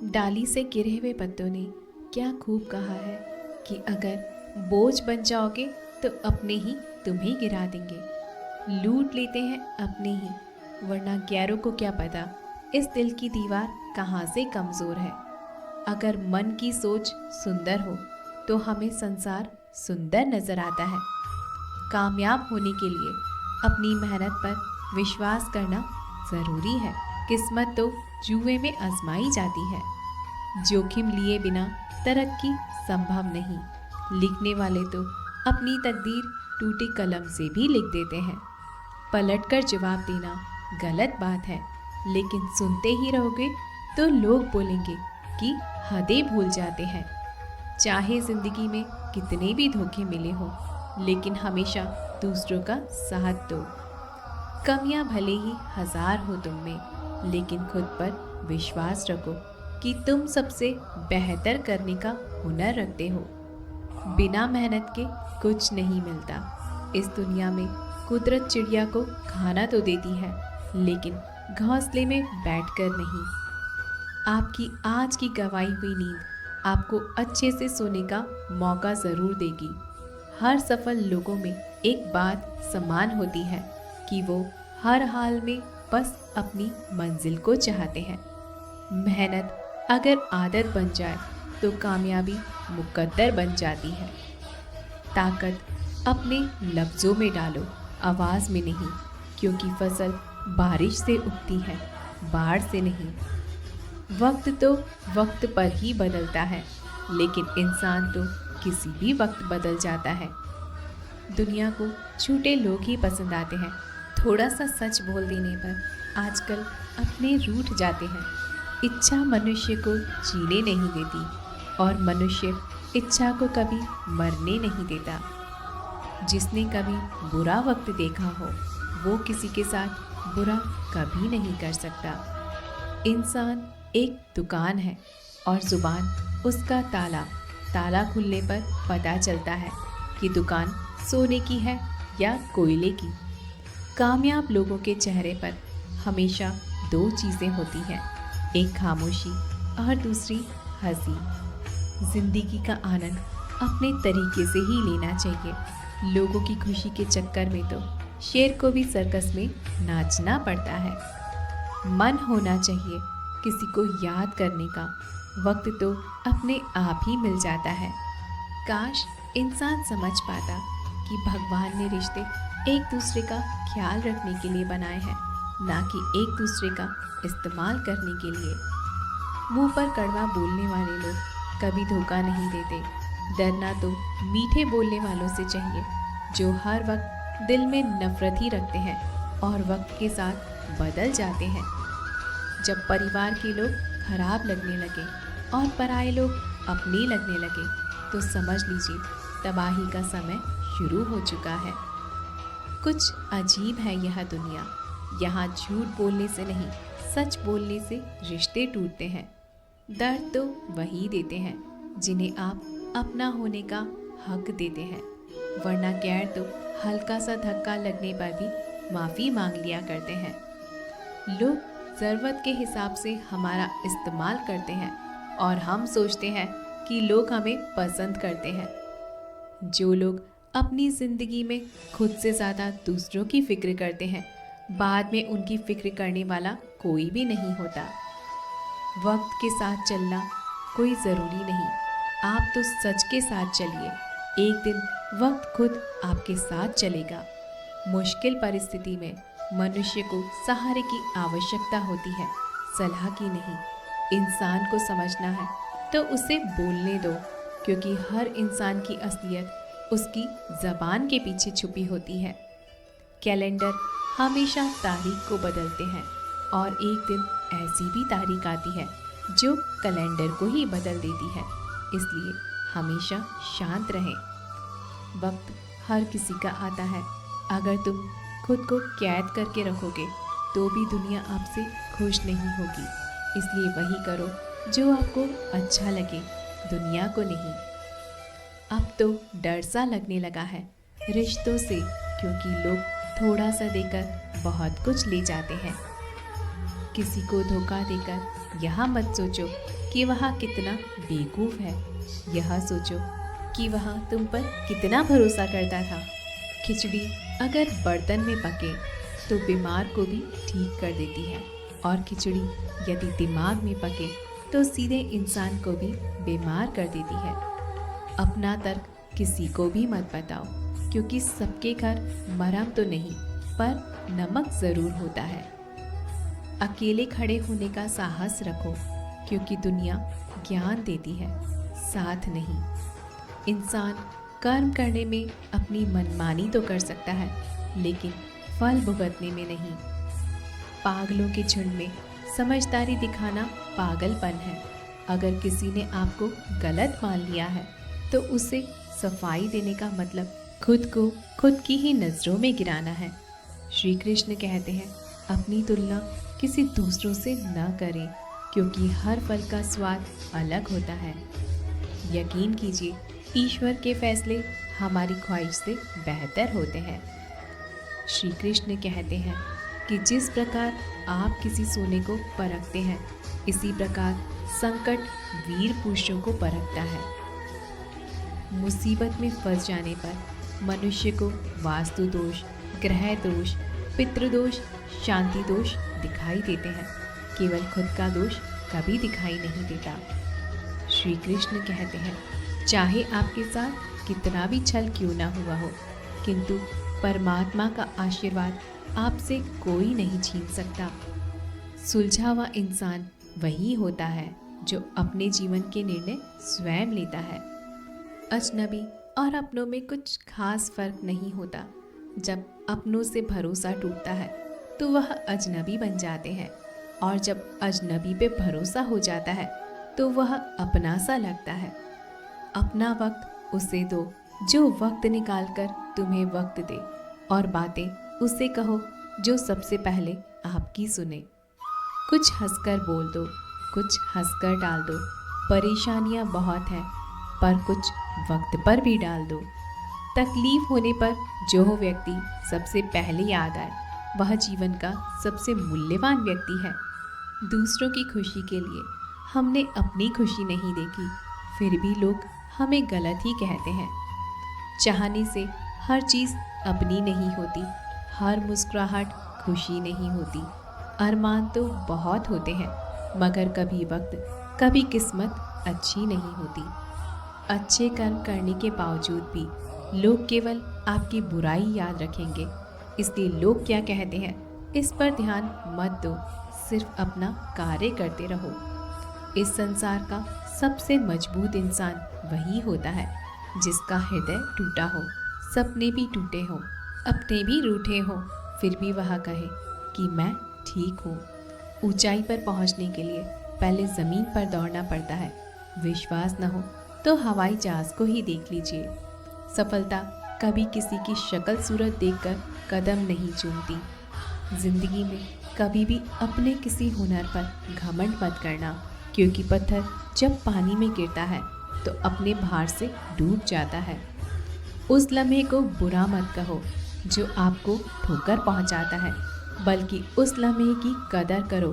डाली से गिरे हुए पत्तों ने क्या खूब कहा है कि अगर बोझ बन जाओगे तो अपने ही तुम्हें गिरा देंगे। लूट लेते हैं अपने ही, वरना गैरों को क्या पता इस दिल की दीवार कहाँ से कमज़ोर है। अगर मन की सोच सुंदर हो तो हमें संसार सुंदर नज़र आता है। कामयाब होने के लिए अपनी मेहनत पर विश्वास करना ज़रूरी है। किस्मत तो जुए में आजमाई जाती है। जोखिम लिए बिना तरक्की संभव नहीं। लिखने वाले तो अपनी तकदीर टूटी कलम से भी लिख देते हैं। पलटकर जवाब देना गलत बात है, लेकिन सुनते ही रहोगे तो लोग बोलेंगे कि हदें भूल जाते हैं। चाहे जिंदगी में कितने भी धोखे मिले हो, लेकिन हमेशा दूसरों का साथ दो। कमियां भले ही हजार हो तुम में, लेकिन खुद पर विश्वास रखो कि तुम सबसे बेहतर करने का हुनर रखते हो। बिना मेहनत के कुछ नहीं मिलता। इस दुनिया में कुदरत चिड़िया को खाना तो देती है, लेकिन घोंसले में बैठकर नहीं। आपकी आज की गंवाई हुई नींद आपको अच्छे से सोने का मौका ज़रूर देगी। हर सफल लोगों में एक बात समान होती है कि वो हर हाल में बस अपनी मंजिल को चाहते हैं। मेहनत अगर आदत बन जाए तो कामयाबी मुकद्दर बन जाती है। ताकत अपने लफ्ज़ों में डालो, आवाज़ में नहीं, क्योंकि फसल बारिश से उगती है, बाढ़ से नहीं। वक्त तो वक्त पर ही बदलता है, लेकिन इंसान तो किसी भी वक्त बदल जाता है। दुनिया को झूठे लोग ही पसंद आते हैं। थोड़ा सा सच बोल देने पर आजकल अपने रूठ जाते हैं। इच्छा मनुष्य को जीने नहीं देती, और मनुष्य इच्छा को कभी मरने नहीं देता। जिसने कभी बुरा वक्त देखा हो, वो किसी के साथ बुरा कभी नहीं कर सकता। इंसान एक दुकान है और जुबान उसका ताला। ताला खुलने पर पता चलता है कि दुकान सोने की है या कोयले की। कामयाब लोगों के चेहरे पर हमेशा दो चीज़ें होती हैं, एक खामोशी और दूसरी हंसी। जिंदगी का आनंद अपने तरीके से ही लेना चाहिए। लोगों की खुशी के चक्कर में तो शेर को भी सर्कस में नाचना पड़ता है। मन होना चाहिए किसी को याद करने का, वक्त तो अपने आप ही मिल जाता है। काश इंसान समझ पाता कि भगवान ने रिश्ते एक दूसरे का ख्याल रखने के लिए बनाए हैं, ना कि एक दूसरे का इस्तेमाल करने के लिए। मुंह पर कड़वा बोलने वाले लोग कभी धोखा नहीं देते। डरना तो मीठे बोलने वालों से चाहिए, जो हर वक्त दिल में नफरत ही रखते हैं और वक्त के साथ बदल जाते हैं। जब परिवार के लोग खराब लगने लगे और पराये लोग अपने लगने लगे, तो समझ लीजिए तबाही का समय शुरू हो चुका है। कुछ अजीब है यह दुनिया। यहाँ झूठ बोलने से नहीं, सच बोलने से रिश्ते टूटते हैं। दर्द तो वही देते हैं जिन्हें आप अपना होने का हक देते हैं, वरना गैर तो हल्का सा धक्का लगने पर भी माफ़ी मांग लिया करते हैं। लोग ज़रूरत के हिसाब से हमारा इस्तेमाल करते हैं और हम सोचते हैं कि लोग हमें पसंद करते हैं। जो लोग अपनी ज़िंदगी में खुद से ज़्यादा दूसरों की फ़िक्र करते हैं, बाद में उनकी फ़िक्र करने वाला कोई भी नहीं होता। वक्त के साथ चलना कोई ज़रूरी नहीं, आप तो सच के साथ चलिए। एक दिन वक्त खुद आपके साथ चलेगा। मुश्किल परिस्थिति में मनुष्य को सहारे की आवश्यकता होती है, सलाह की नहीं। इंसान को समझना है तो उसे बोलने दो, क्योंकि हर इंसान की असलियत उसकी ज़बान के पीछे छुपी होती है। कैलेंडर हमेशा तारीख को बदलते हैं, और एक दिन ऐसी भी तारीख आती है जो कैलेंडर को ही बदल देती है। इसलिए हमेशा शांत रहें। वक्त हर किसी का आता है। अगर तुम खुद को कैद करके रखोगे तो भी दुनिया आपसे खुश नहीं होगी। इसलिए वही करो जो आपको अच्छा लगे, दुनिया को नहीं। अब तो डर सा लगने लगा है रिश्तों से, क्योंकि लोग थोड़ा सा देकर बहुत कुछ ले जाते हैं। किसी को धोखा देकर यहाँ मत सोचो कि कि वह कितना बेवकूफ़ है। यह सोचो कि वह तुम पर कितना भरोसा करता था। खिचड़ी अगर बर्तन में पके तो बीमार को भी ठीक कर देती है, और खिचड़ी यदि दिमाग में पके तो सीधे इंसान को भी बीमार कर देती है। अपना तर्क किसी को भी मत बताओ, क्योंकि सबके घर मरहम तो नहीं पर नमक ज़रूर होता है। अकेले खड़े होने का साहस रखो, क्योंकि दुनिया ज्ञान देती है, साथ नहीं। इंसान कर्म करने में अपनी मनमानी तो कर सकता है, लेकिन फल भुगतने में नहीं। पागलों के झुंड में समझदारी दिखाना पागलपन है। अगर किसी ने आपको गलत मान लिया है तो उसे सफाई देने का मतलब खुद को खुद की ही नज़रों में गिराना है। श्री कृष्ण कहते हैं, अपनी तुलना किसी दूसरों से न करें, क्योंकि हर फल का स्वाद अलग होता है। यकीन कीजिए, ईश्वर के फैसले हमारी ख्वाहिश से बेहतर होते हैं। श्री कृष्ण कहते हैं कि जिस प्रकार आप किसी सोने को परखते हैं, इसी प्रकार संकट वीर पुरुषों को परखता है। मुसीबत में फंस जाने पर मनुष्य को वास्तु दोष, ग्रह दोष, पितृदोष, शांति दोष दिखाई देते हैं, केवल खुद का दोष कभी दिखाई नहीं देता। श्री कृष्ण कहते हैं, चाहे आपके साथ कितना भी छल क्यों ना हुआ हो, किंतु परमात्मा का आशीर्वाद आपसे कोई नहीं छीन सकता। सुलझा हुआ इंसान वही होता है जो अपने जीवन के निर्णय स्वयं लेता है। अजनबी और अपनों में कुछ खास फर्क नहीं होता। जब अपनों से भरोसा टूटता है तो वह अजनबी बन जाते हैं, और जब अजनबी पे भरोसा हो जाता है तो वह अपना सा लगता है। अपना वक्त उसे दो जो वक्त निकाल कर तुम्हें वक्त दे, और बातें उसे कहो जो सबसे पहले आपकी सुने। कुछ हंसकर बोल दो, कुछ हंसकर डाल दो। परेशानियां बहुत हैं, पर कुछ वक्त पर भी डाल दो। तकलीफ होने पर जो व्यक्ति सबसे पहले याद आए, वह जीवन का सबसे मूल्यवान व्यक्ति है। दूसरों की खुशी के लिए हमने अपनी खुशी नहीं देखी, फिर भी लोग हमें गलत ही कहते हैं। चाहने से हर चीज़ अपनी नहीं होती, हर मुस्कुराहट खुशी नहीं होती। अरमान तो बहुत होते हैं, मगर कभी वक्त, कभी किस्मत अच्छी नहीं होती। अच्छे कर्म करने के बावजूद भी लोग केवल आपकी बुराई याद रखेंगे, इसलिए लोग क्या कहते हैं इस पर ध्यान मत दो, सिर्फ अपना कार्य करते रहो। इस संसार का सबसे मजबूत इंसान वही होता है जिसका हृदय टूटा हो, सपने भी टूटे हों, अपने भी रूठे हों, फिर भी वह कहे कि मैं ठीक हूँ। ऊंचाई पर पहुँचने के लिए पहले ज़मीन पर दौड़ना पड़ता है। विश्वास न हो तो हवाई जहाज़ को ही देख लीजिए। सफलता कभी किसी की शक्ल सूरत देखकर कदम नहीं चूमती। जिंदगी में कभी भी अपने किसी हुनर पर घमंड मत करना, क्योंकि पत्थर जब पानी में गिरता है तो अपने भार से डूब जाता है। उस लम्हे को बुरा मत कहो जो आपको ठोकर पहुंचाता है, बल्कि उस लम्हे की कदर करो,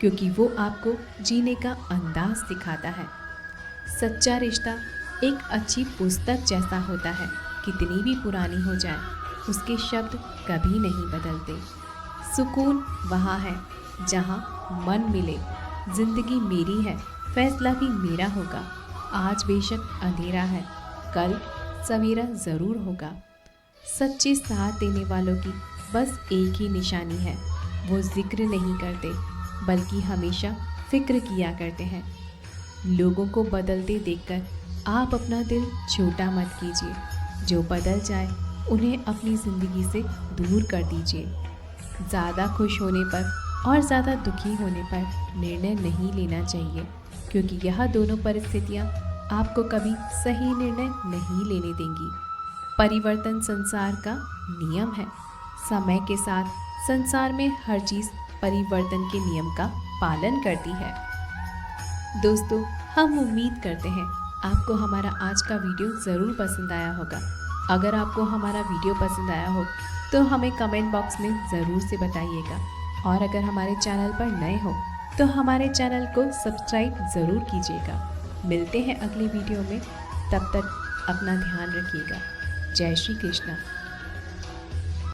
क्योंकि वो आपको जीने का अंदाज सिखाता है। सच्चा रिश्ता एक अच्छी पुस्तक जैसा होता है, कितनी भी पुरानी हो जाए उसके शब्द कभी नहीं बदलते। सुकून वहाँ है जहाँ मन मिले। जिंदगी मेरी है, फैसला भी मेरा होगा। आज बेशक अंधेरा है, कल सवेरा ज़रूर होगा। सच्चे साथ देने वालों की बस एक ही निशानी है, वो जिक्र नहीं करते बल्कि हमेशा फिक्र किया करते हैं। लोगों को बदलते देखकर आप अपना दिल छोटा मत कीजिए। जो बदल जाए उन्हें अपनी ज़िंदगी से दूर कर दीजिए। ज़्यादा खुश होने पर और ज़्यादा दुखी होने पर निर्णय नहीं लेना चाहिए, क्योंकि यह दोनों परिस्थितियाँ आपको कभी सही निर्णय नहीं लेने देंगी। परिवर्तन संसार का नियम है। समय के साथ संसार में हर चीज़ परिवर्तन के नियम का पालन करती है। दोस्तों, हम उम्मीद करते हैं आपको हमारा आज का वीडियो ज़रूर पसंद आया होगा। अगर आपको हमारा वीडियो पसंद आया हो तो हमें कमेंट बॉक्स में ज़रूर से बताइएगा, और अगर हमारे चैनल पर नए हो तो हमारे चैनल को सब्सक्राइब ज़रूर कीजिएगा। मिलते हैं अगली वीडियो में, तब तक अपना ध्यान रखिएगा। जय श्री कृष्णा।